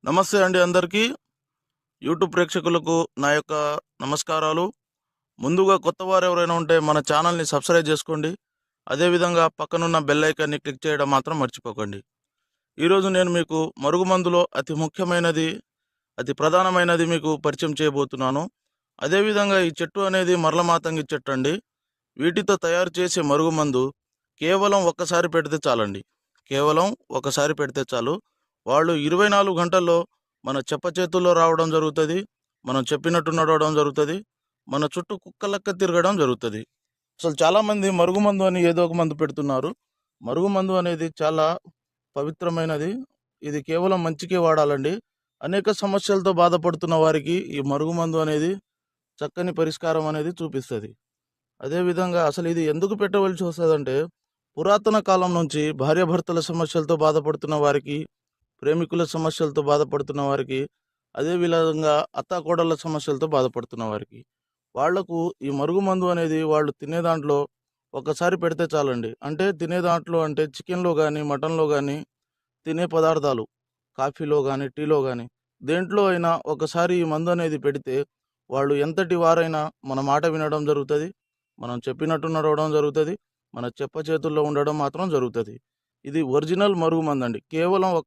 నమస్తే అండి అందరికీ. యూట్యూబ్ ప్రేక్షకులకు నా యొక్క నమస్కారాలు. ముందుగా కొత్త వారు ఎవరైనా ఉంటే మన ఛానల్ని సబ్స్క్రైబ్ చేసుకోండి. అదేవిధంగా పక్కనున్న బెల్ ఐకాన్ని క్లిక్ చేయడం మాత్రం మర్చిపోకండి. ఈరోజు నేను మీకు మరుగుమందులో అతి ముఖ్యమైనది, అతి ప్రధానమైనది మీకు పరిచయం చేయబోతున్నాను. అదేవిధంగా ఈ చెట్టు అనేది మరలమాతంగి చెట్టు అండి. వీటితో తయారు చేసే మరుగుమందు కేవలం ఒక్కసారి పెడితే చాలండి. కేవలం ఒకసారి పెడితే చాలు. వాళ్ళు 24 గంటల్లో మన చేతుల్లో రావడం జరుగుతుంది. మనం చెప్పినట్టు నడవడం జరుగుతుంది. మన చుట్టూ కుక్కలెక్క తిరగడం జరుగుతుంది. అసలు చాలామంది మరుగుమందు అని ఏదో ఒక మందు పెడుతున్నారు. మరుగుమందు అనేది చాలా పవిత్రమైనది. ఇది కేవలం మంచికే వాడాలండి. అనేక సమస్యలతో బాధపడుతున్న వారికి ఈ మరుగుమందు అనేది చక్కని పరిష్కారం అనేది చూపిస్తుంది. అదేవిధంగా అసలు ఇది ఎందుకు పెట్టవలసి వస్తుందంటే, పురాతన కాలం నుంచి భార్యాభర్తల సమస్యలతో బాధపడుతున్న వారికి, ప్రేమికుల సమస్యలతో బాధపడుతున్న వారికి, అదేవిధంగా అత్తాకోడళ్ళ సమస్యలతో బాధపడుతున్న వారికి, వాళ్లకు ఈ మరుగుమందు అనేది వాళ్ళు తినే దాంట్లో ఒకసారి పెడితే చాలండి. అంటే తినే దాంట్లో అంటే చికెన్లో కానీ, మటన్లో కానీ, తినే పదార్థాలు కాఫీలో కానీ, టీలో కానీ, దేంట్లో అయినా ఒకసారి ఈ మందు అనేది పెడితే వాళ్ళు ఎంతటి వారైనా మన మాట వినడం జరుగుతుంది. మనం చెప్పినట్టు నడవడం జరుగుతుంది. మన చేతుల్లో ఉండడం మాత్రం జరుగుతుంది. ఇది ఒరిజినల్ మరుగుమందు అండి. కేవలం